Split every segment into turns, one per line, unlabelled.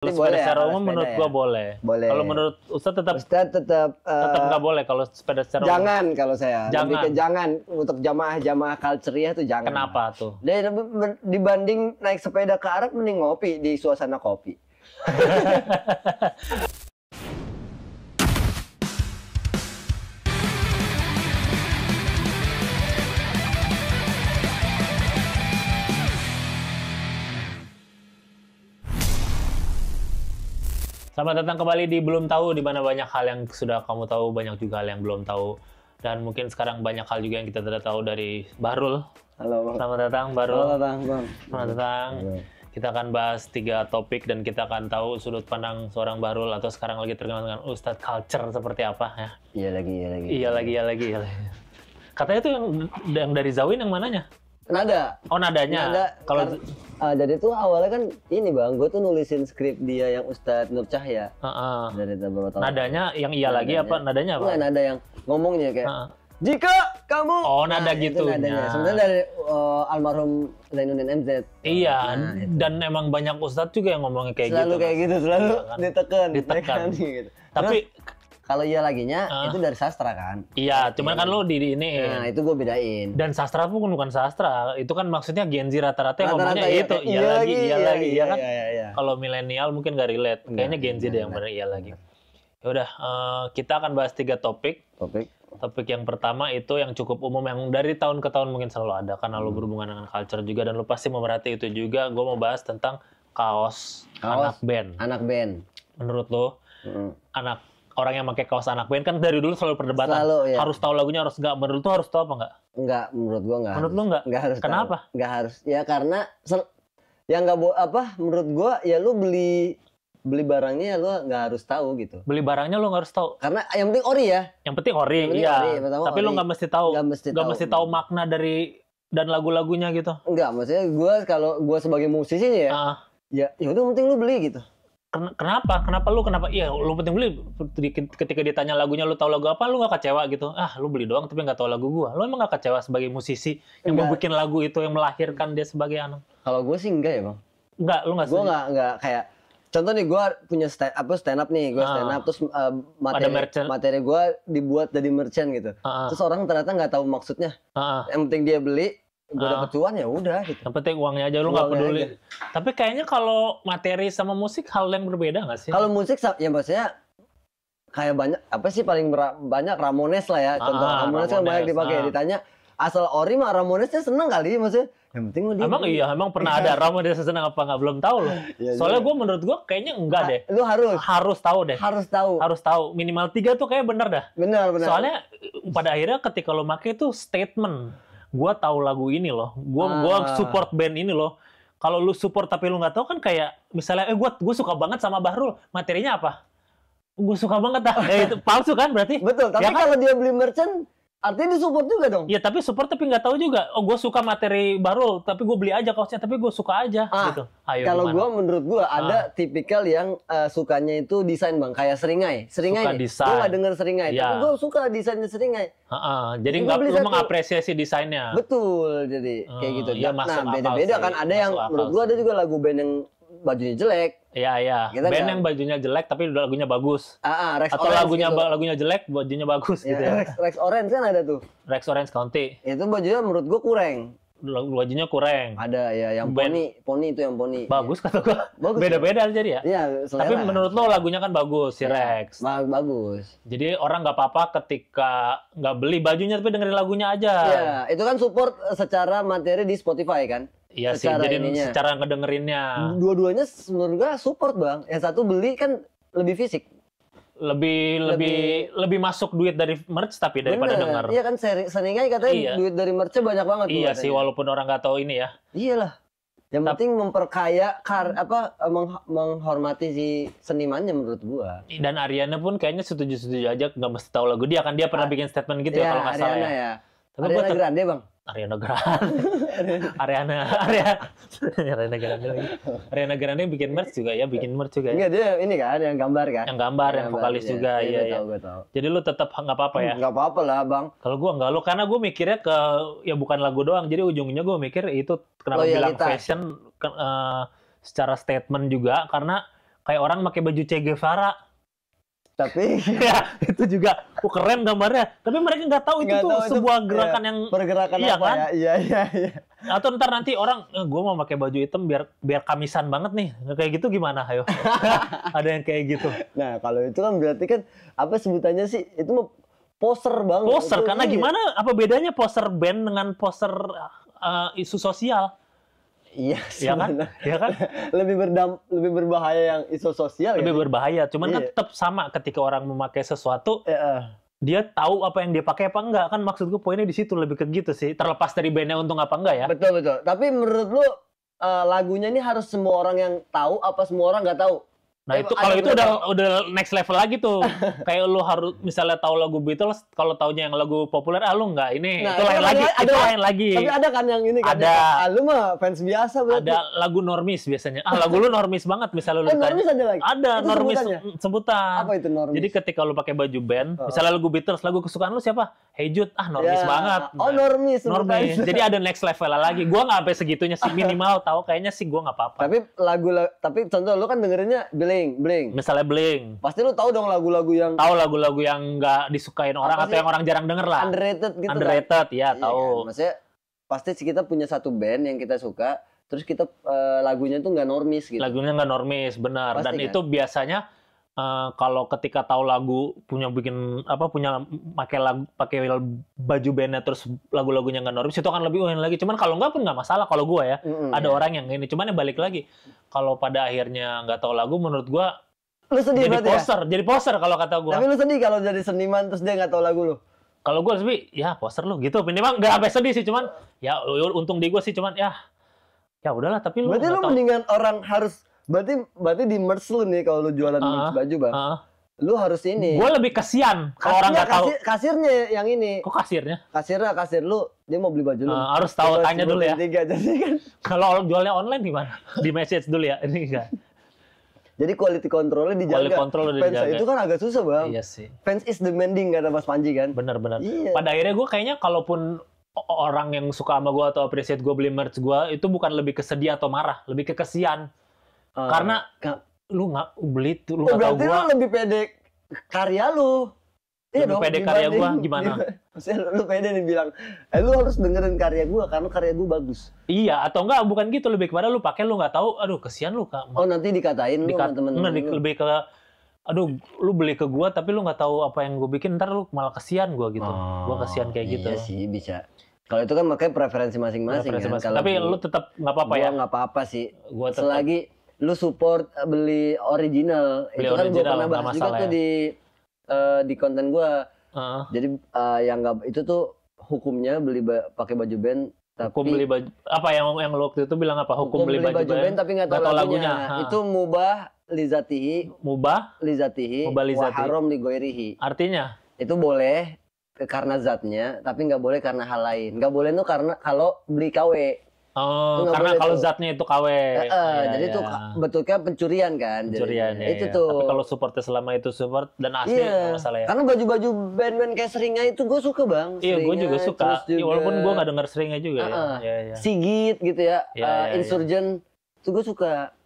Kalau
boleh
sepeda
ya,
secara
kalau
umum
sepeda
menurut
ya?
gua boleh.
Boleh.
Kalau menurut Ustadz tetap
Ustadz tetap
nggak boleh kalau sepeda secara umum.
jangan kalau saya. Lebih
Jangan.
ke jangan untuk jamaah-jamaah culture-nya tuh jangan.
Kenapa tuh?
Dan dibanding naik sepeda ke Arab mending ngopi di suasana kopi.
Selamat datang kembali di Belum Tahu, di mana banyak hal yang sudah kamu tahu, banyak juga hal yang belum tahu. Dan mungkin sekarang banyak hal juga yang kita tidak tahu dari Bahrul.
Halo, Bang.
Selamat datang, Bahrul.
Halo, Bang.
Selamat datang.
Halo.
Kita akan bahas 3 topik dan kita akan tahu sudut pandang seorang Bahrul atau sekarang lagi terkenal dengan Ustadz Culture seperti apa ya.
Iya lagi.
Iya lagi. Katanya itu yang dari Zawin yang mananya?
Nada.
Oh, nadanya.
Nada.
Kalau
Jadi tuh awalnya kan ini Bang, gue tuh nulisin skrip dia yang Ustadz Nur Cahya.
Heeh.
Dari beberapa tahun.
Nadanya yang iya lagi apa? Nadanya apa?
Enggak, nada yang ngomongnya kayak
Heeh.
jika kamu.
Oh, nada
itu
gitunya.
nadanya. Sebenarnya dari almarhum Zainuddin MZ.
Iya,
Nah, itu.
dan emang banyak ustadz juga yang ngomongnya kayak
Selalu
gitu.
kayak gitu, selalu
Iya kan?
ditekan.
Ditekan.
Gitu.
Tapi
Kalau iya laginya itu dari sastra kan.
iya, cuman kan lo di ini.
Nah, itu gue bedain.
Dan sastra pun bukan sastra, itu kan maksudnya Gen Z rata-rata yang
Rata-rata
ngomongnya
iya,
itu,
iya lagi,
iya kan?
Iya.
Kalau milenial mungkin gak relate, kayaknya Gen Z deh yang bener iya lagi. Ya udah, kita akan bahas 3 topik. Topik yang pertama itu yang cukup umum, yang dari tahun ke tahun mungkin selalu ada, karena lo berhubungan dengan culture juga, dan lo pasti memerhati itu juga. Gue mau bahas tentang kaos anak band.
Anak band.
Menurut lo, orang yang pakai kaos anak band kan dari dulu selalu perdebatan.
Selalu, ya.
Harus tahu lagunya, harus nggak. Menurut lo harus tahu apa nggak?
Enggak, menurut gua enggak.
Menurut lu nggak?
Enggak harus.
Kenapa?
Tahu. Enggak harus. Ya karena yang enggak menurut gua ya lu beli barangnya ya lu enggak harus tahu gitu.
Beli barangnya lo nggak harus tahu.
Karena yang penting ori ya.
Yang penting ori,
Yang penting
iya.
ori, pertama
Tapi lo
ori.
nggak mesti tahu.
Nggak mesti tahu.
Makna dari dan lagu-lagunya gitu.
Enggak, maksudnya gua kalau gua sebagai musisi ya,
Ah,
ya udah penting lu beli gitu.
kenapa? Kenapa? Iya, lo penting beli. Ketika ditanya lagunya, lo tahu lagu apa, lo nggak kecewa gitu. Ah, lo beli doang tapi nggak tahu lagu gua. Lo emang nggak kecewa sebagai musisi yang
Enggak.
membuat lagu itu, yang melahirkan dia sebagai anak?
Kalau gua sih enggak ya, Bang.
Enggak, lo nggak
Gua
setuju?
enggak kayak contoh nih, gue punya stand up nih, gue stand up terus
merchant.
materi gue dibuat jadi merchant gitu. Terus orang ternyata nggak tahu maksudnya.
Ah.
Yang penting dia beli, gue dapet cuan ya udah gitu.
Yang penting uangnya aja, lu nggak
Uangnya
peduli.
aja.
Tapi kayaknya kalau materi sama musik hal yang berbeda nggak sih?
Kalau musik ya maksudnya kayak banyak apa sih paling banyak Ramones lah ya. Contoh Ramones kan banyak dipakai. Ditanya asal ori mah Ramonesnya seneng kali maksudnya. Yang penting mah dia.
Emang pernah ada Ramo dia senang apa nggak, belum tahu loh.
Iya,
Soalnya
iya.
menurut gue kayaknya enggak deh.
Lu
Harus tahu deh.
harus tahu.
Minimal 3 tuh kayak bener dah.
Benar.
Soalnya pada akhirnya ketika lo make itu statement. Gua tahu lagu ini loh. Gua support band ini loh. Kalau lu support tapi lu nggak tahu kan kayak misalnya gua suka banget sama Bahrul. Materinya apa? Gue suka banget dah. Itu palsu kan berarti?
Betul, tapi
Ya kan?
kalau dia beli merchant artinya disupport juga dong.
Ya tapi support tapi nggak tahu juga. Oh, gue suka materi Bahrul, tapi gue beli aja kaosnya, tapi gue suka aja gitu. Ayo,
Kalau
gimana?
menurut gue ada tipikal yang sukanya itu desain Bang, kayak Seringai
Suka
nih.
desain.
Gue nggak denger Seringai,
Iya.
tapi gue suka desainnya Seringai.
Jadi
Gua
nggak
beli
lu
satu.
mengapresiasi desainnya.
Betul, jadi kayak gitu.
Iya, masuk akal
beda-beda
sih.
kan. Ada yang
Masuk akal
menurut gue
sih.
ada juga lagu band yang bajunya jelek.
Iya.
Gitu
Band
kan?
yang bajunya jelek tapi lagunya bagus.
Rex
Atau
Orange
lagunya
gitu.
lagunya jelek, bajunya bagus
Ya,
gitu ya.
Rex Orange kan ada tuh.
Rex Orange County.
Itu bajunya menurut gue kurang.
Bajunya kurang.
Ada ya yang
Band.
poni itu yang poni.
Bagus kata gua.
Bagus,
Beda-beda jadi ya.
Iya,
Tapi
selera.
menurut lo lagunya kan bagus si
Iya,
Rex.
bagus.
Jadi orang nggak apa-apa ketika nggak beli bajunya tapi dengerin lagunya aja.
Iya, itu kan support secara materi di Spotify kan.
Iya sih, jadi secara ngedengerinnya
Dua-duanya menurut gua support Bang. Yang satu beli kan lebih fisik.
lebih masuk duit dari merch tapi daripada
Bener.
denger.
Iya kan Seringai katanya
Iya.
duit dari merch banyak banget tuh
Iya
katanya.
sih, walaupun orang nggak tahu ini ya.
Iyalah. Yang penting memperkaya menghormati si senimannya menurut gua.
Dan Ariana pun kayaknya setuju-setuju aja, nggak mesti tahu lagu dia kan, dia pernah bikin statement gitu ya kalau nggak salah
Ariana
ya.
ya.
Tapi gua
Ariana Grande Bang.
Ariana Grande. Ariana Grande lagi. Ariana Grande bikin merch juga ya.
Enggak, dia ini kan yang gambar kan.
Yang gambar, yang vokalis
iya.
juga, iya.
Gua tahu.
Jadi lu tetap nggak apa-apa ya?
Nggak apa-apa lah Bang.
Kalau gua nggak, lu karena gua mikirnya ke ya bukan lagu doang. Jadi ujungnya gua mikir itu kenapa bilang
Loyalitas.
fashion secara statement juga, karena kayak orang pakai baju Che Guevara.
Tapi
ya itu juga keren gambarnya. Tapi mereka nggak tahu itu tuh sebuah gerakan yang
pergerakan
iya
apa
kan?
ya? Iya.
Atau ntar nanti orang, gue mau pakai baju hitam biar kamisan banget nih. Kayak gitu gimana? Ayo. Ada yang kayak gitu.
Nah kalau itu kan berarti kan apa sebutannya sih? Itu mau poser banget.
Poser karena gimana? Apa bedanya poser band dengan poser isu sosial?
Iya
kan? Iya kan?
lebih berbahaya yang isu sosial.
Lebih berbahaya. Cuman kan tetap sama ketika orang memakai sesuatu, dia tahu apa yang dia pakai apa enggak. Kan maksud gue poinnya di situ lebih ke gitu sih. Terlepas dari bandnya untung apa enggak ya.
Betul. Tapi menurut lu lagunya ini harus semua orang yang tahu apa semua orang nggak tahu?
Nah itu kalau itu udah next level lagi tuh. Kayak lu harus misalnya tahu lagu Beatles, kalau taunya yang lagu populer, lu enggak ini. Nah, itu lain lagi. Itu lain lagi.
Tapi ada kan yang ini kan. Ada. Lu mah fans biasa berarti.
Ada lagu normis biasanya. Lagu lu normis banget misalnya lu
normis ada lagi?
Ada
itu
normis sebutan.
Apa itu normis?
Jadi ketika lu pakai baju band, misalnya lagu Beatles, lagu kesukaan lu siapa? Hey Jude, normis banget.
Oh normis.
Normis. Jadi ada next level lagi. Gua nggak sampai segitunya sih, minimal tahu kayaknya sih gua nggak apa-apa.
Tapi contoh lu kan dengerinnya Blink.
Misalnya Blink.
Pasti lu tahu dong lagu-lagu yang
nggak disukain orang atau yang orang jarang denger lah.
Underrated gitu.
Underrated, ya tahu.
Kan? Maksudnya pasti kita punya satu band yang kita suka, terus kita lagunya tuh nggak normis gitu.
Lagunya nggak normis, benar. Pasti, dan kan? Itu biasanya kalau ketika tahu lagu punya pakai baju bandnya terus lagu-lagunya nggak normis itu akan lebih lagi. Cuman kalau nggak pun nggak masalah kalau gua ya. Ada orang yang ini. Cuman ya balik lagi kalau pada akhirnya nggak tahu lagu, menurut gua
lu sedih
jadi poser kalau kata gue.
Tapi lu sedih kalau jadi seniman terus dia nggak tahu lagu lu.
Kalau gue lebih ya poser lu gitu. Minimal nggak sampai sedih sih, cuman ya untung di gue sih cuman ya udahlah. Tapi lu
berarti lu mendingan orang harus berarti di merch lu nih kalau lu jualan merch baju bang. Lu harus ini.
Gue lebih kasihan kalau orang nggak tahu.
Kasirnya yang ini.
Kok kasirnya?
Kasir lu dia mau beli baju lu.
Harus tahu tanya dulu ya.
Jadi kan.
Kalau jualnya online gimana? Di message dulu ya. Ini enggak.
Jadi quality control-nya dijaga.
Quality control udah dijaga.
Fans itu kan agak susah bang.
Iya sih.
Fans is demanding kata Mas Panji kan.
Benar.
Iya.
Pada akhirnya gue kayaknya kalaupun orang yang suka sama gue atau appreciate gue beli merch gue, itu bukan lebih kesedih atau marah, lebih ke kesian. Karena lu nggak beli tuh, lu nggak tahu gue.
Berarti lu lebih pede karya lu.
Iya dong. Pede karya gue gimana?
Maksudnya lu pede nih bilang, lu harus dengerin karya gue karena karya gue bagus.
Iya, atau enggak bukan gitu, lebih kepada lu pakai lu nggak tahu, aduh kesian lu Kak.
Oh nanti dikatain lu sama temen-temen lu.
Lebih ke, aduh lu beli ke gue tapi lu nggak tau apa yang gue bikin, ntar lu malah kesian gue gitu. Gue kesian kayak gitu.
Iya sih bisa. Kalau itu kan makanya preferensi masing-masing kan.
Tapi lu tetap nggak apa-apa ya?
Gua nggak apa-apa sih. Gua selagi lu support beli original. Itu kan gue pernah bahas juga tuh di konten gue. Jadi yang nggak itu tuh hukumnya beli pakai baju band.
Hukum beli baju apa yang lu waktu itu bilang apa? Hukum beli baju band
tapi nggak tahu lagunya. Itu mubah lizatihi.
Mubah
lizatihi. Wa haram li goirihi.
Artinya?
Itu boleh karena zatnya, tapi nggak boleh karena hal lain. Nggak boleh tuh karena kalau beli KW.
Oh, karena kalau zatnya itu KW.
Jadi itu betulnya pencurian kan.
Pencurian ya.
Itu tuh.
Tapi kalau supportnya selama itu support dan asli nggak masalah ya.
Karena baju-baju band-band kayak Seringa itu gue suka bang.
Iya, gue juga suka. Juga, walaupun gue nggak denger Seringa juga ya.
Sigit gitu ya. Insurgent itu gue suka.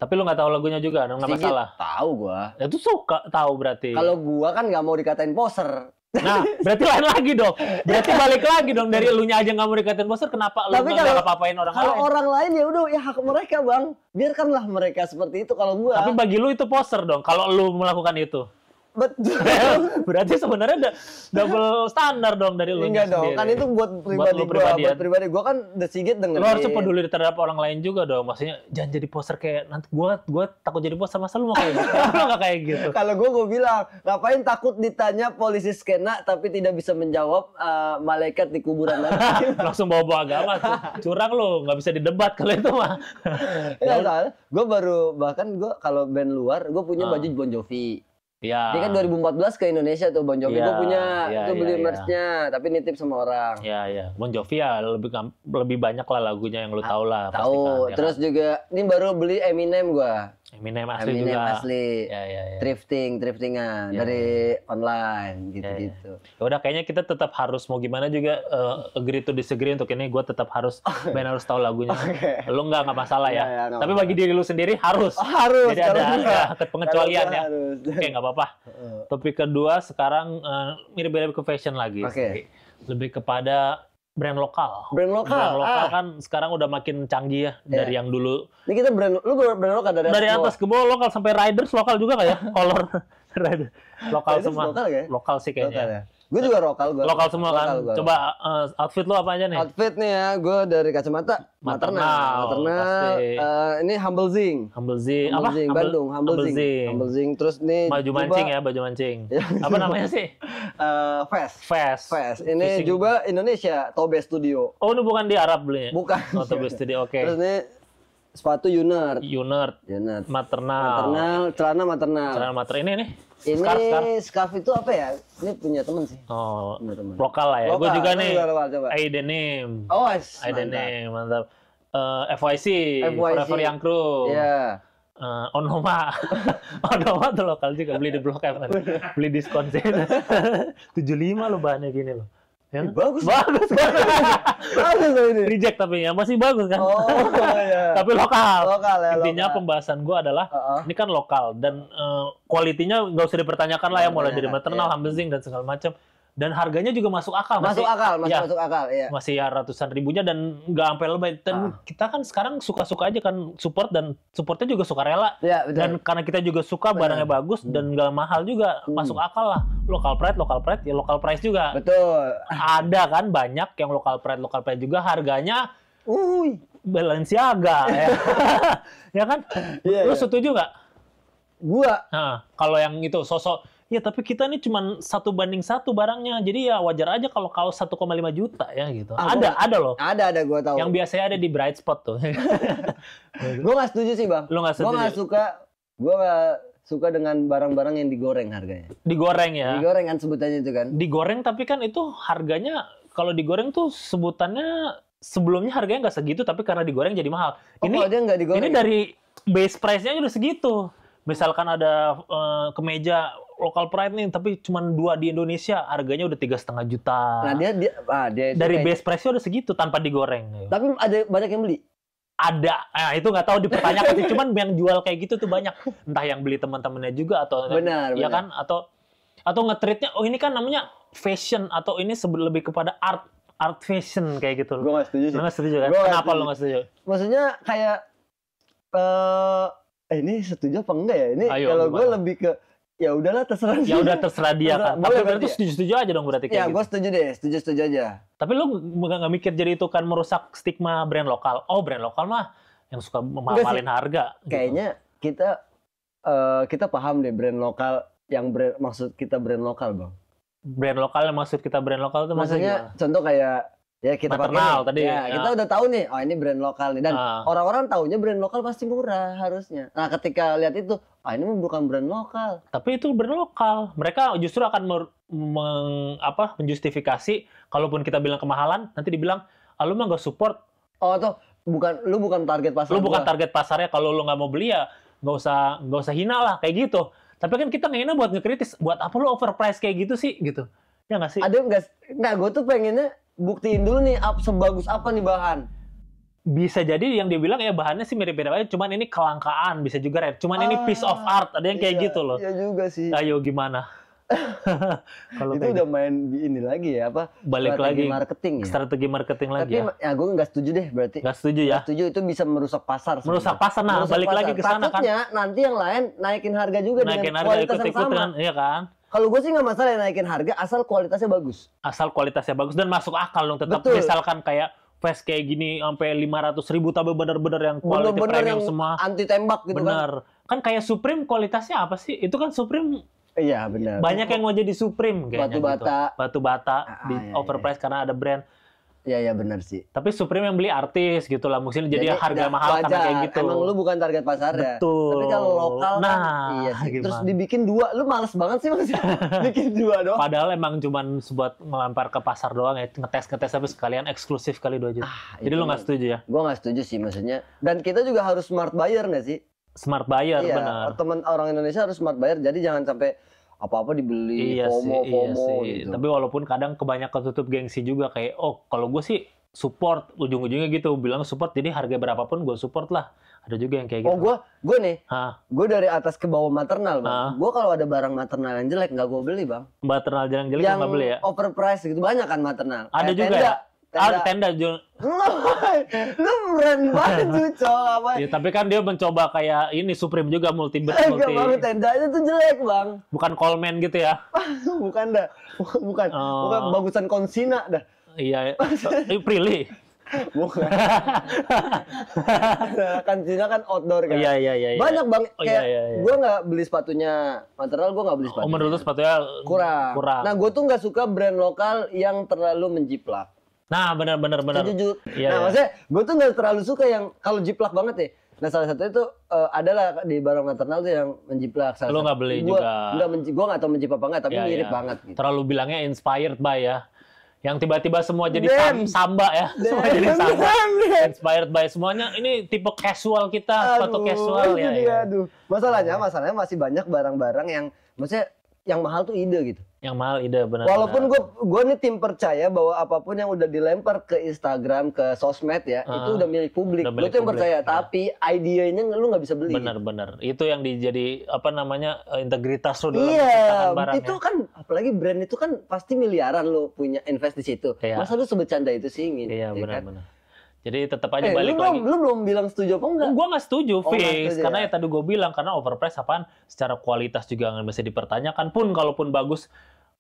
Tapi lu nggak tahu lagunya juga, nggak masalah.
Tahu gue.
Itu suka, tahu berarti.
Kalau gue kan nggak mau dikatain poser.
Nah, berarti lain lagi dong. Berarti balik lagi dong dari elunya aja nggak mau dikatain poser, kenapa lu nggak apa-apain orang lain?
Kalau orang lain ya udah ya hak mereka bang. Biarkanlah mereka seperti itu kalau gua.
Tapi bagi lu itu poser dong kalau lu melakukan itu.
Betul.
Berarti sebenarnya double standar dong dari lu.
Enggak dong, kan itu buat pribadi gua. Buat pribadi gua kan The Sigit dengerin.
Lu harusnya peduli terhadap orang lain juga dong. Maksudnya jangan jadi poser kayak nanti gua takut jadi poser, masa lu mau kayak gitu. Lu enggak kayak gitu.
Kalau gua bilang, ngapain takut ditanya polisi skena tapi tidak bisa menjawab malaikat di kuburan nanti.
Langsung bawa agama tuh. Curang lu, enggak bisa didebat kalau itu mah.
Ya soalnya gua bahkan gua kalau band luar gua punya baju Bon Jovi.
Ya.
Dia kan 2014 ke Indonesia tuh Bon Jovi, gue punya itu beli merch-nya, tapi nitip sama orang.
Iya. Bon Jovi ya lebih banyak lah lagunya yang lu tahu lah.
Tahu. Terus juga ini baru beli Eminem gue.
Eminem asli
Eminem
juga.
asli.
Ya.
Thriftingan dari online gitu-gitu.
Ya udah kayaknya kita tetap harus mau gimana juga agree to disagree untuk ini. Gue tetap harus band harus tahu lagunya. Lu nggak masalah ya. Tapi bagi diri lu sendiri harus.
Harus.
Jadi ada pengecualian ya. Oke, nggak apa-apa. Topik kedua sekarang mirip-mirip ke fashion lagi. Lebih kepada brand lokal.
Brand lokal
kan sekarang udah makin canggih ya dari yang dulu.
Ini kita brand lokal
dari atas ke bawah lokal sampai riders lokal juga nggak ya? Color rider lokal semua. Lokal sih kayaknya.
Gue juga lokal.
Lokal semua kan. Coba outfit lu apa aja nih?
Outfit nih ya, gue dari kacamata maternal. Ini Humble Zing.
Apa?
Bandung. Humble Zing. Terus nih
baju mancing. Apa namanya sih? Fast.
Ini juga Indonesia, Tobe Studio.
Oh, ini bukan di Arab belinya?
Bukan.
Oh, Tobe Studio, oke.
Terus ini sepatu Unert.
Maternal.
Celana maternal.
Ini nih.
Ini scarf itu apa ya? Ini punya temen sih.
Oh, lokal lah ya. Gue juga nih. Aidenim.
Oh,
Aidenim, mantap. FYC, Forever Young Crew.
Iya.
Onoma. Onoma tuh lokal juga, beli di Blok M kan. Beli diskon sih. 75 lo bahannya gini lo. Ya?
Bagus
ini. Reject tapi ya masih bagus kan. Tapi lokal ya. Intinya pembahasan gue adalah ini kan lokal dan kualitinya nggak usah dipertanyakan lah ya, mulai dari maternal, Humble Zing dan segala macam. Dan harganya juga masuk akal.
Masuk akal. Iya.
Masih ya ratusan ribunya dan nggak sampai lebay. Dan kita kan sekarang suka-suka aja kan support, dan supportnya juga suka rela.
Ya,
dan karena kita juga suka barangnya bagus dan nggak mahal juga, masuk akal lah. Local pride ya local price juga.
Betul.
Ada kan banyak yang local pride juga harganya Balenciaga ya. Ya kan? Lu setuju nggak?
Gua.
Kalau yang itu sosok ya, tapi kita ini cuma 1 banding 1 barangnya. Jadi ya wajar aja kalau kaos 1,5 juta ya gitu. Ada loh.
Ada gue tahu.
Yang biasanya ada di Bright Spot tuh.
Gue nggak setuju sih, Bang.
Lu nggak setuju?
Gue nggak suka dengan barang-barang yang digoreng harganya.
Digoreng ya?
Digoreng kan sebutannya itu kan.
Digoreng tapi kan itu harganya, kalau digoreng tuh sebutannya sebelumnya harganya nggak segitu, tapi karena digoreng jadi mahal. Ini dari base price-nya udah segitu. Misalkan ada kemeja local pride nih, tapi cuma 2 di Indonesia, harganya udah 3,5 juta.
Nah dia
dari base price-nya udah segitu tanpa digoreng.
Tapi ada banyak yang beli.
Ada, itu nggak tahu dipertanyakan sih. Cuman yang jual kayak gitu tuh banyak. Entah yang beli teman-temannya juga atau
benar.
Kan atau nge-treatnya, oh ini kan namanya fashion atau ini lebih kepada art fashion kayak gitu.
Gue nggak setuju sih.
Lu nggak setuju kan? Kenapa lu nggak setuju?
Maksudnya kayak ini setuju apa enggak ya? Ini kalau gue lebih ke ya udahlah terserah dia.
Ya udah terserah dia kan. Tapi berarti setuju-setuju aja dong berarti kayak
gitu. Ya gue setuju deh, setuju aja.
Tapi lu nggak mikir jadi itu kan merusak stigma brand lokal. Oh brand lokal mah yang suka memahalin harga.
Kayaknya gitu. kita paham deh brand lokal yang maksud kita brand lokal, Bang.
Brand lokal yang maksud kita brand lokal itu
maksudnya contoh kayak ya kita
maternal tadi.
Kita udah tahu nih, oh ini brand lokal nih, dan orang-orang taunya brand lokal pasti murah harusnya. Nah, ketika lihat itu, ini bukan brand lokal.
Tapi itu brand lokal. Mereka justru akan menjustifikasi kalaupun kita bilang kemahalan, nanti dibilang, lu mah nggak support.
Oh, atau lu bukan target pasar.
Lu bukan target pasarnya, kalau lu nggak mau beli ya nggak usah hina lah kayak gitu. Tapi kan kita ngehina buat ngekritis, buat apa lu overprice kayak gitu sih gitu. Ya nggak sih?
Ada nggak? Gue tuh pengennya buktiin dulu nih sebagus apa nih bahan.
Bisa jadi yang dia bilang ya bahannya sih mirip-mirip aja, cuman ini kelangkaan, bisa juga rare. Cuman ini piece of art, ada yang kayak gitu loh.
Iya juga sih.
Ayo gimana?
Kalau itu udah main di ini lagi ya,
balik lagi
marketing ya.
Strategi marketing lagi.
Tapi ya gue nggak setuju deh berarti.
Nggak setuju ya?
Nggak setuju, itu bisa merusak pasar.
Merusak pasar, balik lagi ke sana kan.
Takutnya nanti yang lain naikin harga juga dengan kualitas yang sama.
Iya kan?
Kalau gue sih nggak masalah naikin harga asal kualitasnya bagus.
Asal kualitasnya bagus dan masuk akal dong. Tetap misalkan kayak Vest kayak gini sampai 500.000 tapi bener-bener yang kualitas premium semua.
Anti tembak gitu
bener. Kan kayak Supreme kualitasnya apa sih? Itu kan Supreme.
Iya benar.
Banyak yang mau jadi Supreme kayaknya. Batu bata di overprice karena ada brand.
Iya benar sih.
Tapi Supreme yang beli artis gitu lah, mungkin jadi harga mahal karena kayak gitu.
Emang lu bukan target pasarnya.
Betul.
Tapi kalau lokal iya sih. Terus dibikin 2, lu males banget sih maksudnya. Bikin 2 doang.
Padahal emang cuman buat ngelempar ke pasar doang ya, ngetes tapi sekalian eksklusif kali 2 juta. Jadi lu nggak setuju ya?
Gua nggak setuju sih maksudnya. Dan kita juga harus smart buyer nggak sih?
Smart buyer,
iya,
benar.
Teman orang Indonesia harus smart buyer, jadi jangan sampai apa-apa dibeli, FOMO
sih.
gitu.
Tapi walaupun kadang kebanyakan tutup gengsi juga kayak, kalau gue sih support, ujung-ujungnya gitu, bilang support, jadi harga berapapun gue support lah. Ada juga yang kayak gitu.
Gue nih, gue dari atas ke bawah maternal, Bang. Gue kalau ada barang maternal yang jelek, nggak gue beli, Bang.
Maternal yang jelek nggak beli ya?
Yang overpriced gitu, banyak kan maternal.
Ada juga ya? Tenda jual.
Lu keren banget Cuco.
Ya, tapi kan dia mencoba kayak ini Supreme juga multi.
Enggak Bang, tendanya tuh jelek Bang.
Bukan Coleman gitu ya?
Bukan dah. Bukan bagusan Konsina dah.
Iya, Prilly.
Bukan. Konsina kan outdoor kan.
Iya.
Banyak Bang, kayak gue nggak beli sepatunya maternal, gue nggak beli sepatunya.
Menurut sepatunya kurang.
Nah, gue tuh nggak suka brand lokal yang terlalu menjiplak.
Nah, benar.
Jujur. Maksudnya gue tuh nggak terlalu suka yang kalau jiplak banget ya. Nah, salah satu itu adalah di barang maternal tuh yang menjiplak.
Lu nggak beli juga?
Gue nggak tahu menjiplak apa nggak, tapi mirip banget. Gitu.
Terlalu bilangnya inspired by ya. Yang tiba-tiba semua jadi samba ya. Semua jadi samba. Inspired by semuanya. Ini tipe casual kita, sepatu casual ya.
Aduh. Masalahnya masih banyak barang-barang yang maksudnya yang mahal tuh ide gitu.
Yang mahal ide, benar.
Walaupun gue nih tim percaya bahwa apapun yang udah dilempar ke Instagram, ke sosmed ya, itu udah milik publik. Gue tuh yang percaya, tapi idenya lu nggak bisa beli.
Benar. Itu yang dijadi integritas lu dalam
menciptakan barang. Itu kan apalagi brand itu kan pasti miliaran lu punya invest di situ. Masa lu sebecanda itu sih ingin?
Iya, benar. Jadi tetap aja balik lagi.
Lu belum bilang setuju apa enggak?
Gue nggak setuju, fix. Karena ya tadi gue bilang, karena overprice apaan, secara kualitas juga nggak bisa dipertanyakan. Kalaupun bagus,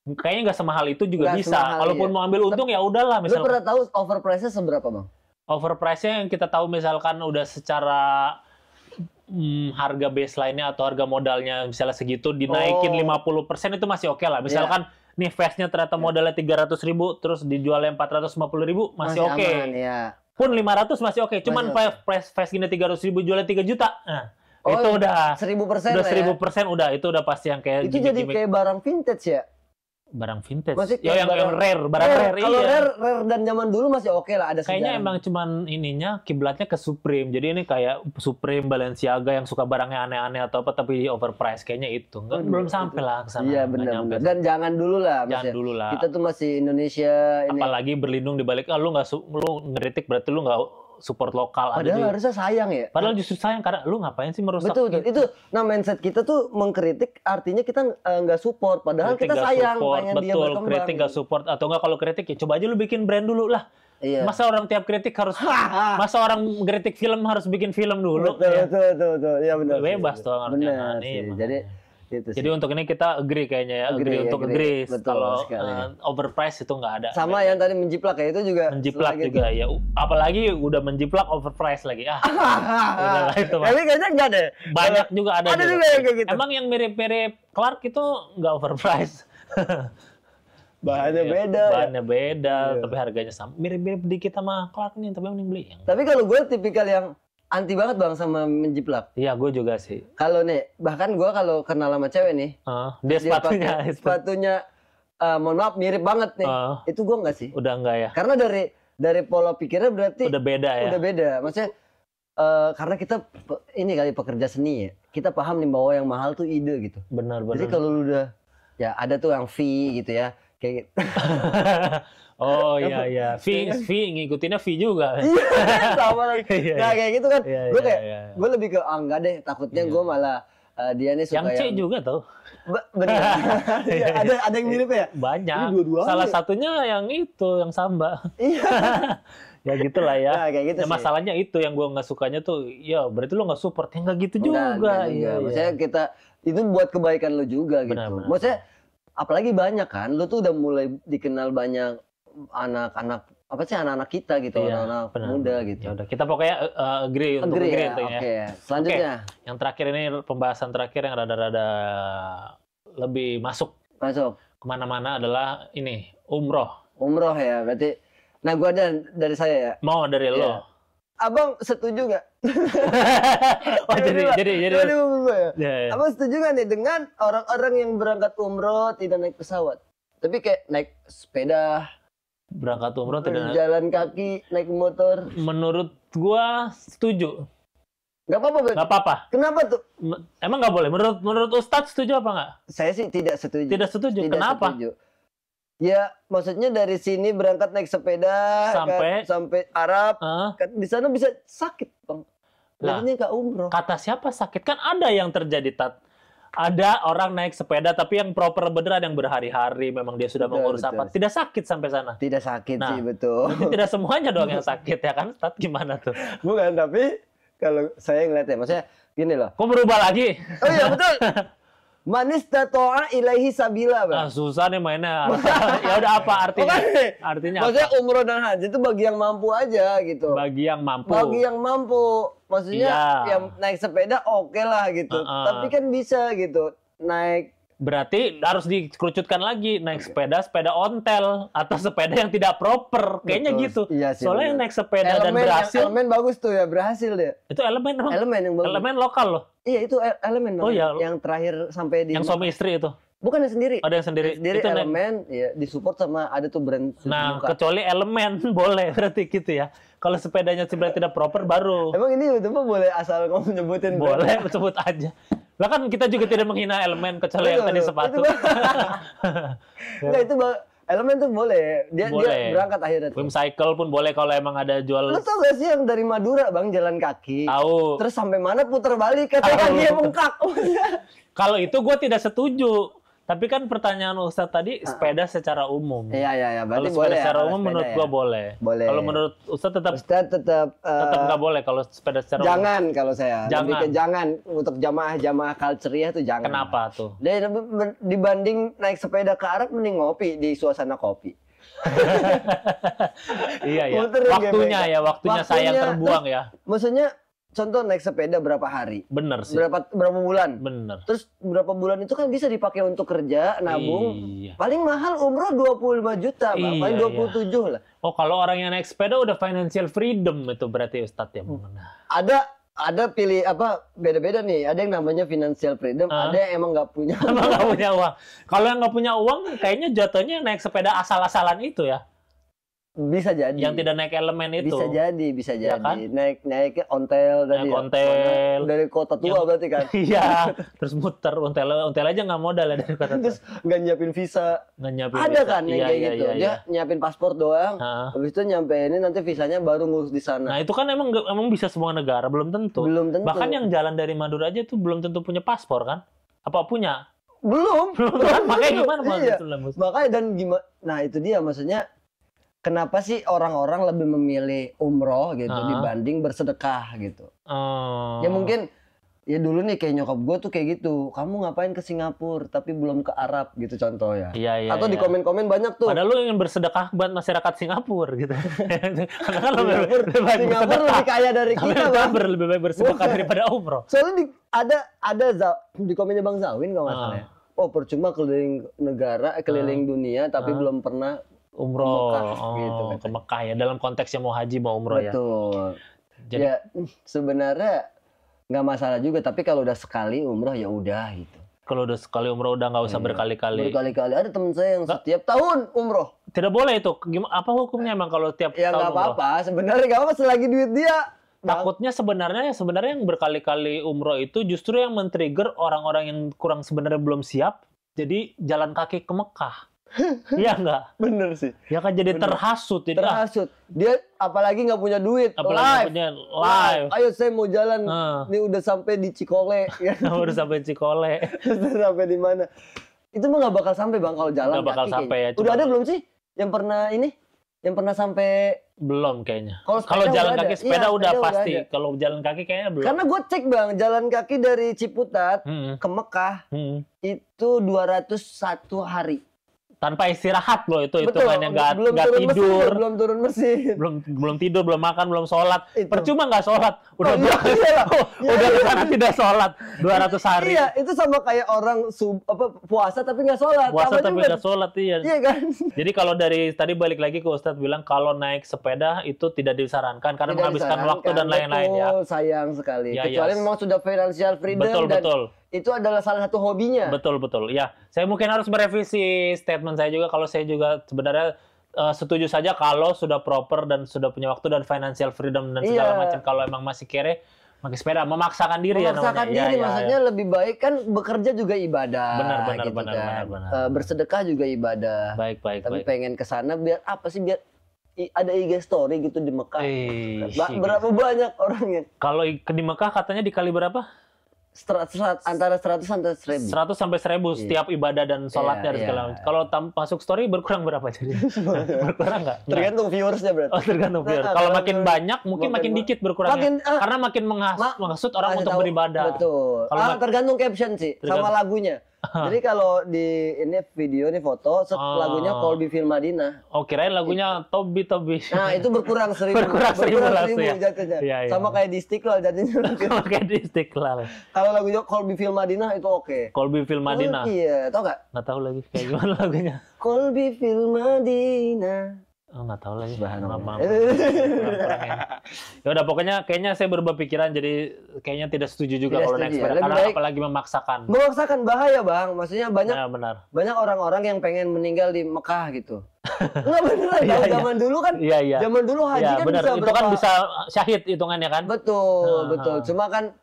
kayaknya nggak semahal itu juga bisa. Kalaupun mau ambil untung ya udahlah.
Lu pernah tahu overprice-nya seberapa, Bang?
Overprice-nya yang kita tahu misalkan udah secara harga baseline-nya atau harga modalnya misalnya segitu, dinaikin 50% itu masih oke lah. Misalkan nih vest-nya ternyata modalnya 300.000, terus dijualnya 450.000, masih oke. Pun 500 masih oke. Cuman vest gini 300.000 jualnya 3 juta. Nah, itu udah
1000%.
Udah 1000% udah, itu udah pasti yang kayak
itu jadi kayak barang vintage ya.
Barang vintage.
Yang
rare, barang rare.
Kalau rare dan zaman dulu masih oke lah, ada
kayaknya sejarah. Emang cuman ininya kiblatnya ke Supreme. Jadi ini kayak Supreme, Balenciaga yang suka barangnya aneh-aneh atau apa tapi overpriced, kayaknya itu. Belum sampai lah ke sana.
Iya, benar. Dan jangan dulu lah. Kita tuh masih Indonesia ini.
Apalagi berlindung di balik lu ngeritik berarti lu nggak support lokal.
Padahal harusnya sayang ya.
Padahal justru sayang karena lu ngapain sih merusak.
Betul. Itu mindset kita tuh mengkritik artinya kita nggak support. Padahal kritik kita sayang pengen dia berkembang.
Betul, kritik nggak support atau nggak kalau kritik ya coba aja lu bikin brand dulu lah. Iya. Masa orang tiap kritik harus masa orang kritik film harus bikin film dulu.
Betul. Iya benar.
Bebas tuh
benar.
Jadi untuk ini kita agree kayaknya ya. Agree. Kalau overprice itu nggak ada.
Sama yang tadi menjiplak ya, itu juga.
Menjiplak juga ya. Apalagi udah menjiplak overprice lagi. Udah lah itu.
Tapi kayaknya enggak deh.
Banyak juga ada.
Ada juga yang kayak gitu.
Emang yang mirip-mirip Clark itu nggak overprice.
Bahannya beda.
Tapi harganya sama. Mirip-mirip dikit sama Clark nih, tapi mending beli.
Tapi kalau gue tipikal yang anti banget Bang sama menjiplak.
Iya, gue juga sih.
Kalau nih, bahkan gue kalau kenal sama cewek nih,
dia
sepatunya mohon maaf mirip banget nih. Itu gue enggak sih.
Udah enggak ya?
Karena dari pola pikirnya berarti
udah beda ya.
Udah beda. Maksudnya karena kita ini kali pekerja seni ya. Kita paham nih bahwa yang mahal tuh ide gitu.
Benar.
Jadi kalau lu udah ya ada tuh yang fee gitu ya. Kayak gitu.
Oh iya. V ngikutinnya V juga.
Iya, sama lagi. Nah, kayak gitu kan. Gue kayak gue lebih ke enggak deh, takutnya gue malah dia nih suka
yang C juga tuh.
Benar. Ada yang mirip ya?
Banyak. Salah satunya yang itu, yang Samba.
Iya.
Ya gitulah ya.
Nah, kayak gitu sih.
Masalahnya itu yang gue nggak sukanya tuh, ya berarti lo nggak support. Ya nggak gitu juga.
Iya. Maksudnya kita itu buat kebaikan lo juga gitu.
Benar.
Maksudnya apalagi banyak kan, lo tuh udah mulai dikenal banyak anak-anak kita gitu, anak-anak muda gitu.
Ya udah, kita pokoknya agree untuk agree ya.
Oke. Selanjutnya.
Yang terakhir ini pembahasan terakhir yang rada-rada lebih masuk kemana-mana adalah ini umroh.
Umroh ya, berarti. Nah, gua ada dari saya ya.
Mau dari lo.
Abang setuju nggak?
jadi.
Abang setuju nggak nih dengan orang-orang yang berangkat umroh tidak naik pesawat, tapi kayak naik sepeda?
Berangkat umroh tidak
jalan kaki, naik motor.
Menurut gua setuju.
Nggak apa-apa, Ben.
Nggak apa-apa.
Kenapa tuh?
Emang nggak boleh? Menurut Ustadz setuju apa nggak?
Saya sih tidak setuju.
Tidak setuju.
Tidak
Kenapa?
Setuju. Ya, maksudnya dari sini berangkat naik sepeda sampai Arab, kan di sana bisa sakit, Bang. Jadinya nggak umroh.
Kata siapa sakit? Kan ada yang terjadi, Tat. Ada orang naik sepeda tapi yang proper beneran yang berhari-hari memang dia sudah mengurus apa. Tidak sakit sampai sana.
Tidak sakit sih, betul.
Berarti tidak semuanya dong yang sakit ya kan, Tat? Gimana tuh?
Bukan, tapi kalau saya ngeliatnya, maksudnya gini loh.
Kok berubah lagi?
Oh iya, betul. Manis tatoa ilaihi sabila, Bang.
Susah nih mainnya. Ya udah apa artinya? Artinya
maksudnya
apa?
umroh dan haji itu bagi yang mampu aja gitu.
Bagi yang mampu.
Bagi yang mampu. Maksudnya yang naik sepeda oke lah gitu. Tapi kan bisa gitu. Naik.
Berarti harus dikerucutkan lagi, naik sepeda ontel atau sepeda yang tidak proper, kayaknya gitu.
Iya sih,
soalnya yang naik sepeda dan berhasil.
Elemen bagus tuh ya, berhasil dia.
Itu elemen
yang bagus.
Elemen lokal loh.
Iya itu elemen.
Oh iya.
Yang terakhir sampai di.
Yang suami istri itu.
Bukan yang sendiri.
Ada yang sendiri.
Itu elemen, ya disupport sama ada tuh brand.
Nah, kecuali elemen boleh berarti gitu ya. Kalau sepedanya sebenarnya tidak proper baru.
Emang ini YouTube boleh asal kamu nyebutin?
Boleh, sebut aja. Lah kan kita juga tidak menghina elemen kecuali yang tadi sepatu.
Enggak, itu elemen tuh boleh. Dia berangkat akhirnya.
Whimcycle pun boleh kalau emang ada jual.
Lu tau gak sih yang dari Madura, Bang, jalan kaki?
Tahu.
Terus sampai mana putar balik katanya dia bengkak.
Kalau itu gue tidak setuju. Tapi kan pertanyaan Ustadz tadi sepeda secara umum.
Iya.
Kalau sepeda secara umum menurut gua boleh. Kalau menurut Ustadz tetap nggak boleh kalau sepeda secara umum.
Jangan kalau saya. Jangan untuk jamaah culture tuh jangan.
Kenapa tuh?
Dibanding naik sepeda ke Arab mending ngopi di suasana kopi.
Iya. Waktunya sayang terbuang ya.
Maksudnya contoh naik sepeda berapa hari?
Bener sih.
Berapa bulan?
Bener.
Terus berapa bulan itu kan bisa dipakai untuk kerja, nabung. Iya. Paling mahal umroh 25 juta, Bang. Paling 27 lah.
Oh, kalau orang yang naik sepeda udah financial freedom itu berarti Ustadz ya.
Ada pilih beda-beda nih. Ada yang namanya financial freedom, ada yang emang nggak punya.
Emang nggak punya uang. Kalau yang nggak punya uang, kayaknya jatuhnya naik sepeda asal-asalan itu ya.
Bisa jadi.
Yang tidak naik elemen itu.
Bisa jadi.
Ya kan?
Naik ontel tadi.
Ontel.
Dari kota tua berarti kan.
Iya. Terus muter ontel aja nggak modal ya dari kota tua.
Terus nggak nyiapin visa.
Ada
kan yang kayak gitu. Dia nyiapin paspor doang. Habis itu nyampe ini nanti visanya baru ngurus di sana.
Nah, itu kan emang bisa semua negara, belum tentu. Bahkan yang jalan dari Madura aja tuh belum tentu punya paspor kan? Apa punya?
Belum.
Kan? Makanya gimana
iya. Makanya dan gimana? Nah, itu dia maksudnya. Kenapa sih orang-orang lebih memilih umroh gitu dibanding bersedekah gitu? Ya mungkin ya dulu nih kayak nyokap gue tuh kayak gitu. Kamu ngapain ke Singapura tapi belum ke Arab gitu contoh ya?
Iya.
Atau di komen-komen banyak tuh.
Padahal lu ingin bersedekah buat masyarakat Singapura gitu. Karena kan
Singapura lebih kaya dari kita, Bang.
Lebih baik bersedekah daripada umroh.
Soalnya ada di komennya Bang Zawin kalau nggak salah ya. Oh, percuma keliling negara, keliling dunia tapi belum pernah
umroh
gitu,
ke Mekah ya, dalam konteksnya mau haji mau umroh.
Betul. Jadi ya sebenarnya nggak masalah juga, tapi kalau udah sekali umroh ya udah gitu.
Kalau udah sekali umroh udah nggak usah berkali-kali.
Berkali-kali. Ada teman saya yang setiap tahun umroh.
Tidak boleh itu. Apa hukumnya emang kalau tiap tahun umroh?
Ya nggak apa-apa. Sebenarnya nggak apa-apa selagi duit dia.
Takutnya sebenarnya yang berkali-kali umroh itu justru yang men-trigger orang-orang yang kurang sebenarnya belum siap. Jadi jalan kaki ke Mekah. Iya nggak?
Bener sih.
Ya kan jadi terhasut.
Terhasut. Dia apalagi nggak punya duit. Live. Ayo saya mau jalan. Ini udah sampai di Cikole.
Udah sampai Cikole.
Udah sampai di mana? Itu mah nggak bakal sampai, Bang, kalau jalan
kaki. Bakal sampai ya.
Udah ada belum sih yang pernah ini? Yang pernah sampai?
Belum kayaknya. Kalau jalan kaki sepeda udah pasti. Kalau jalan kaki kayaknya belum.
Karena gue cek, Bang, jalan kaki dari Ciputat ke Mekah itu 201 hari.
Tanpa istirahat loh itu hitungannya, nggak tidur,
belum turun mesin,
belum tidur, belum makan, belum sholat. Percuma nggak sholat, udah
udah
kesana tidak sholat 200 hari.
Iya, itu sama kayak orang puasa tapi nggak sholat.
Puasa tapi nggak sholat, iya.
Iya kan?
Jadi kalau dari tadi balik lagi ke Ustadz bilang kalau naik sepeda itu tidak disarankan karena menghabiskan waktu dan lain-lain ya.
Sayang sekali. Kecuali memang sudah financial freedom
betul.
Itu adalah salah satu hobinya.
Betul. Ya, saya mungkin harus merevisi statement saya juga. Kalau saya juga sebenarnya setuju saja kalau sudah proper dan sudah punya waktu dan financial freedom dan segala macam. Kalau emang masih kere, Pakai sepeda, memaksakan diri
memaksakan
ya namanya.
Diri, maksudnya lebih baik kan bekerja juga ibadah.
Benar,
gitu
benar.
Bersedekah juga ibadah.
Baik.
Tapi pengen ke sana biar apa sih? Biar ada IG story gitu di Mekah. Berapa banyak orangnya?
Kalau di Mekah katanya dikali berapa?
Antara 100 sampai 1000.
100 sampai 1000 setiap ibadah dan sholatnya dan segala macam. Kalau masuk story berkurang berapa jadi? Berkurang nggak?
Tergantung viewersnya berarti.
Oh, tergantung viewer. Kalau makin banyak mungkin makin dikit berkurangnya. Karena makin menghasut orang untuk beribadah.
Betul. Tergantung caption sih sama lagunya. Jadi kalau di ini video nih foto lagunya Colby Fil Madinah.
Oh, kirain lagunya Tobi.
Nah, itu berkurang 1000. Berkurang 1000 jatuhnya. Sama kayak di Istiqlal jatuhnya.
Sama kayak di Istiqlal.
Kalau lagunya Colby Fil Madinah itu oke.
Colby Fil Madinah.
Iya, tau nggak?
Nggak tahu lagi kayak gimana lagunya.
Colby Fil Madinah.
Oh, nggak tahu lagi. Ya udah, pokoknya kayaknya saya berubah pikiran, jadi kayaknya tidak setuju juga kalau naik sepeda karena apalagi memaksakan.
Memaksakan bahaya, Bang. Maksudnya banyak
benar.
Banyak orang-orang yang pengen meninggal di Mekah gitu. Enggak beneran. Zaman dulu kan. Zaman dulu haji kan
bener.
bisa
itu kan bisa syahid hitungannya kan?
Betul. Cuma kan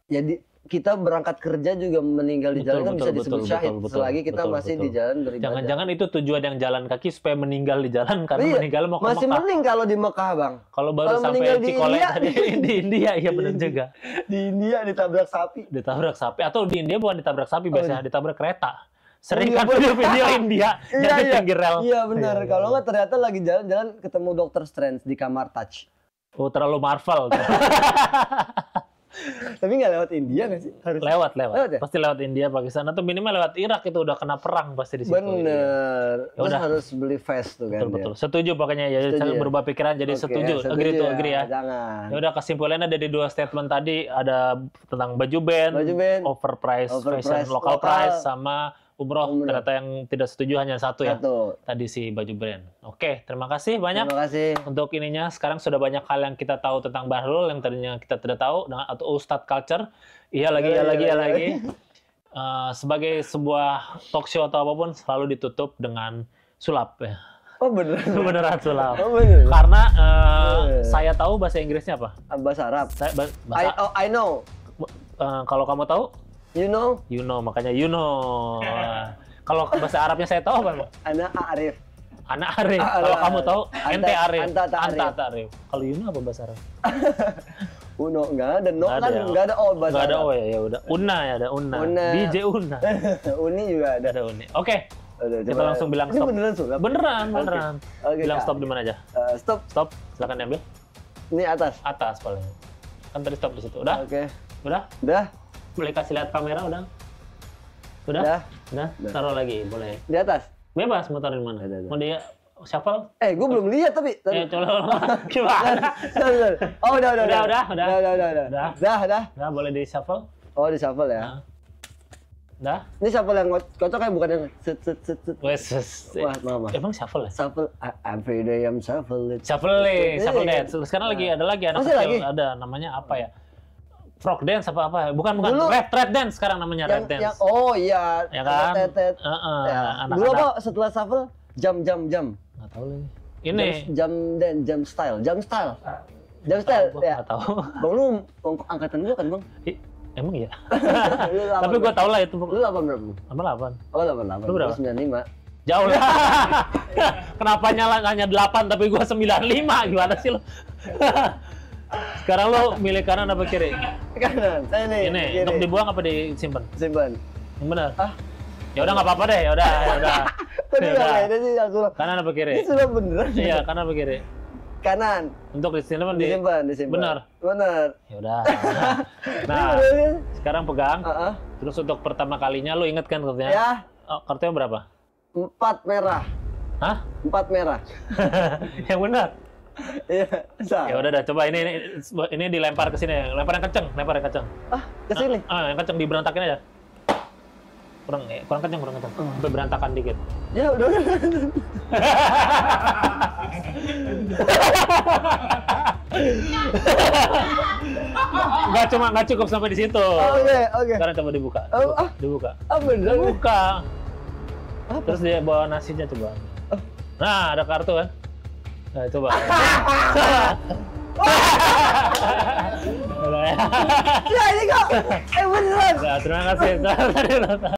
jadi kita berangkat kerja juga meninggal di jalan kan bisa disebut syahid selagi kita masih di jalan beribadah.
Jangan-jangan itu tujuan yang jalan kaki supaya meninggal di jalan karena meninggal mau ke Mekah.
Masih mending kalau di Mekah, Bang.
Kalau baru sampai Cikole tadi di India, iya benar juga.
Di India ditabrak sapi.
Ditabrak sapi atau di India bukan ditabrak sapi, biasanya ditabrak kereta. Sering kan video-video India jadi pinggir rel.
Iya benar. Kalau nggak ternyata lagi jalan-jalan ketemu Dr. Strange di kamar touch.
Oh, terlalu Marvel.
Tapi nggak lewat India nggak sih? Harus
lewat
ya?
Pasti lewat India, Pakistan, atau minimal lewat Irak, itu udah kena perang pasti di situ.
Bener. Terus harus beli vest tuh kan.
Betul. Setuju pokoknya ya. Saya berubah pikiran jadi setuju. Agree ya.
Jangan.
Ya udah, kesimpulannya dari dua statement tadi ada tentang baju band, overprice fashion, local price, sama umroh. Ternyata yang tidak setuju hanya satu ya. Tadi si baju brand. Oke, terima kasih banyak.
Terima kasih.
Untuk ininya, sekarang sudah banyak hal yang kita tahu tentang Bahrul yang tadinya kita tidak tahu, atau Ustadz Culture. Iya lagi. Sebagai sebuah talk show atau apapun selalu ditutup dengan sulap ya.
Oh beneran?
Beneran sulap.
Oh beneran?
Karena saya tahu bahasa Inggrisnya apa?
Bahasa Arab. I know.
Kalau kamu tahu?
You know,
makanya you know. Kalau bahasa Arabnya saya tahu apa?
Ana Arif.
Kalau kamu tahu, ente Arif.
Anta
Arif. Kalau you know apa bahasa Arab?
Uno, enggak ada no kan, enggak ada o bahasa Arab.
Enggak ada o ya udah. Una ya, ada Una. DJ Una.
Uni juga ada.
Ada Uni. Oke. Kita langsung bilang stop.
Ini beneran sulap?
Beneran.
Okay,
bilang stop di mana aja?
Stop.
Silakan diambil.
Ini atas
paling. Kan tadi stop di situ. Udah?
Oke.
Udah? Boleh kasih lihat kamera udah? Udah? Taruh lagi, boleh.
Di atas?
Bebas mau taruh di mana? Mau dia shuffle?
Gue belum lihat tapi.
Coba. Gimana?
Oh, udah.
Udah, boleh di shuffle?
Oh, di shuffle ya.
Udah?
Ini shuffle yang kocok kan, bukan yang set.
Wah, maaf. Emang shuffle ya?
Shuffle, every day I'm shuffling.
Shuffle dance. Sekarang ada lagi anak kecil, ada namanya apa ya? Frog dance apa? Bukan. Red dance sekarang namanya, red dance.
Oh iya.
Ya kan?
Dulu apa setelah shuffle? Jam.
Nggak tahu lagi. Ini.
Jam style. Ya.
Nggak tahu.
Bang, lu angkatan gua kan, Bang?
Emang iya? Tapi gua tahu lah itu.
Lu 8 berapa?
88.
Oh, 88.
Lu berapa?
95.
Jauh lah. Kenapa hanya 8 tapi gua 95? Gimana sih lo? Sekarang lo milih kanan apa kiri?
Kanan. Saya nih.
Ini kiri. Untuk dibuang apa disimpan?
Simpan.
Yang benar. Ya udah nggak apa-apa deh. Ya udah.
Tadi enggak sih aku.
Kanan apa kiri?
Ini sudah beneran.
Iya, kanan apa kiri?
Kanan.
Untuk disimpan.
Benar.
Ya udah. Nah, sekarang pegang. Terus untuk pertama kalinya lo inget kan kartunya?
Ya.
Kartunya berapa?
4 merah.
Hah?
4 merah.
Yang benar.
Iya,
ya udah coba ini dilempar ke sini, lempar yang kenceng.
Ke sini.
Yang kenceng diberantakin aja. Kurang kenceng. Sampai berantakan dikit.
Ya udah.
Nggak cukup sampai di situ.
Oke.
Sekarang coba dibuka. Dibuka.
Bener.
Dibuka. Terus dia bawa nasinya coba. Nah, ada kartu kan? Nah, coba.
Ya ini kok. Beneran.
Terima kasih.